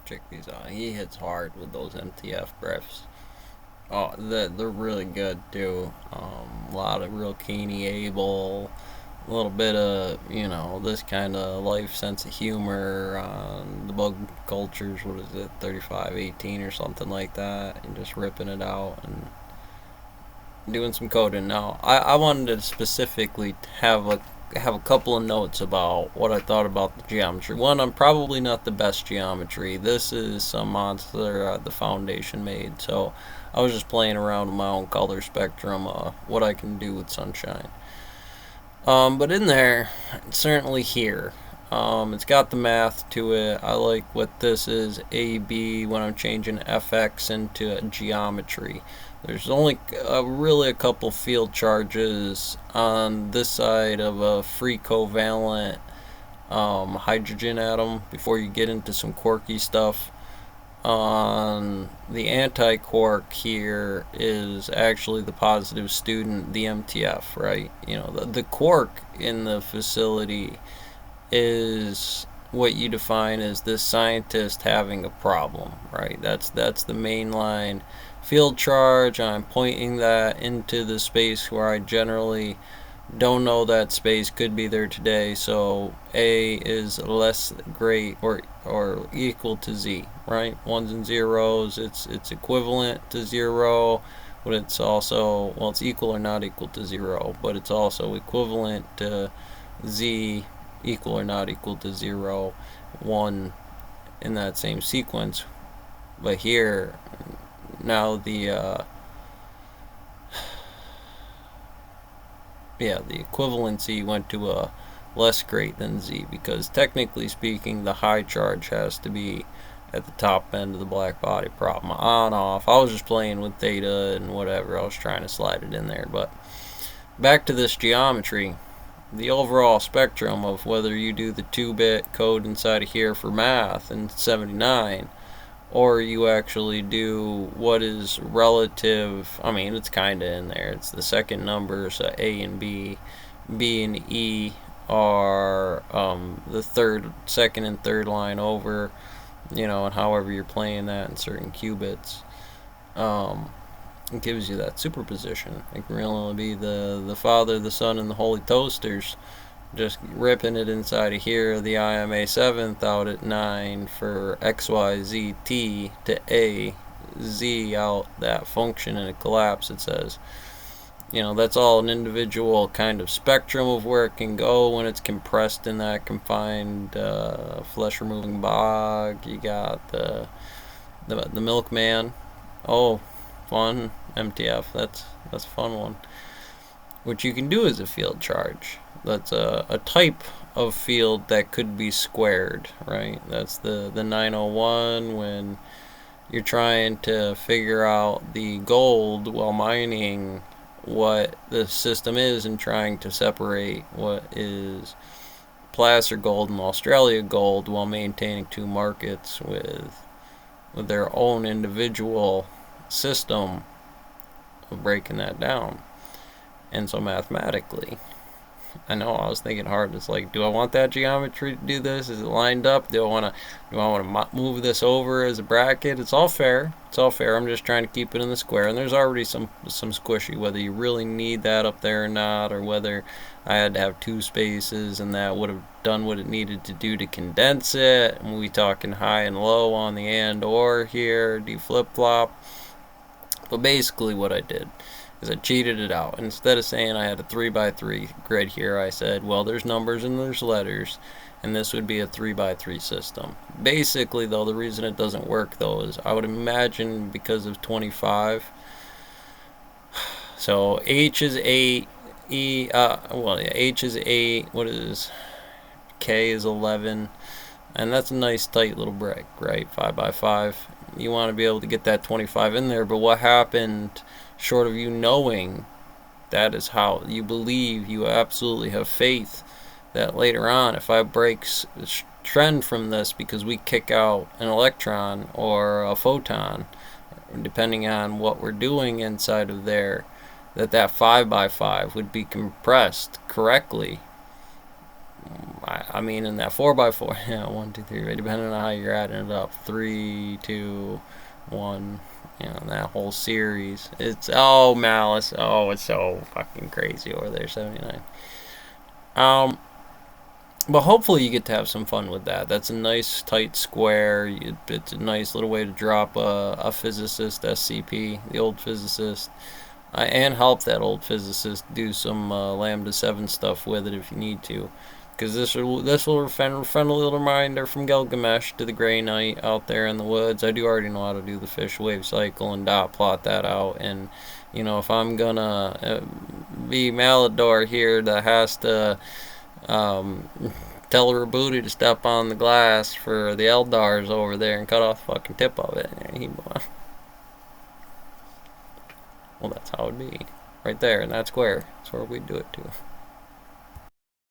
check these out. He hits hard with those MTF breaths. Oh, they're really good too. A lot of real Keeney Abel, a little bit of this kind of life sense of humor. The bug cultures, what is it, 3518 or something like that, and just ripping it out and doing some coding. Now, I wanted to specifically have a couple of notes about what I thought about the geometry. One, I'm probably not the best geometry. This is some monster the foundation made, so I was just playing around with my own color spectrum, what I can do with sunshine. But in there, certainly here, it's got the math to it. I like what this is, AB, when I'm changing FX into geometry. There's only really a couple field charges on this side of a free covalent hydrogen atom before you get into some quirky stuff. On the anti-quark here is actually the positive student, the MTF, right? The quark in the facility is what you define as this scientist having a problem, right? That's the main line field charge. I'm pointing that into the space where I generally don't know that space could be there today. So A is less great or equal to Z, right? Ones and zeros, it's equivalent to zero, but it's also, well, it's equal or not equal to zero, but it's also equivalent to Z, equal or not equal to zero, one in that same sequence. But here, now the equivalency went to a less great than Z, because technically speaking the high charge has to be at the top end of the black body problem. On off, I was just playing with theta and whatever, I was trying to slide it in there. But back to this geometry, the overall spectrum of whether you do the 2-bit code inside of here for math in 79, or you actually do what is relative. I mean, it's kind of in there. It's the second numbers, A and B. B and E are the second and third line over, and however you're playing that in certain qubits. It gives you that superposition. It can really be the Father, the Son, and the Holy Toasters, just ripping it inside of here, the IMA 7th out at 9 for XYZT to A, Z out that function in a collapse, it says. That's all an individual kind of spectrum of where it can go when it's compressed in that confined flesh removing bog. You got the milkman. Oh, fun. MTF. That's a fun one. What you can do is a field charge. That's a type of field that could be squared, right? That's the 901 when you're trying to figure out the gold while mining what the system is and trying to separate what is Placer gold and Australia gold while maintaining two markets with their own individual system of breaking that down. And so mathematically, I know I was thinking hard. It's like, do I want that geometry to do this? Is it lined up? Do I want to move this over as a bracket? It's all fair. It's all fair. I'm just trying to keep it in the square. And there's already some squishy, whether you really need that up there or not, or whether I had to have two spaces and that would have done what it needed to do to condense it. And we talking high and low on the and or here, D flip flop. But basically what I did is I cheated it out. Instead of saying I had a 3x3 grid here, I said, well, there's numbers and there's letters, and this would be a 3x3 system. Basically, though, the reason it doesn't work, though, is I would imagine because of 25. So H is 8, H is 8, what is K is 11, and that's a nice tight little brick, right? 5x5. You want to be able to get that 25 in there, but what happened, short of you knowing, that is how you believe, you absolutely have faith that later on, if I break trend from this because we kick out an electron or a photon, depending on what we're doing inside of there, that 5x5 would be compressed correctly I mean, in that 4x4, yeah, 1, 2, 3, depending on how you're adding it up, 3, 2, 1, that whole series. It's, oh, Malice, oh, it's so fucking crazy over there, 79. Um, but hopefully you get to have some fun with that. That's a nice tight square. It's a nice little way to drop a physicist SCP, the old physicist, and help that old physicist do some Lambda 7 stuff with it if you need to. Because this will friendly little reminder from Gilgamesh to the Grey Knight out there in the woods. I do already know how to do the fish wave cycle and dot plot that out. And, if I'm gonna be Malador here that has to um, tell her booty to step on the glass for the Eldars over there and cut off the fucking tip of it. Well, that's how it'd be. Right there in that square. That's where we'd do it to.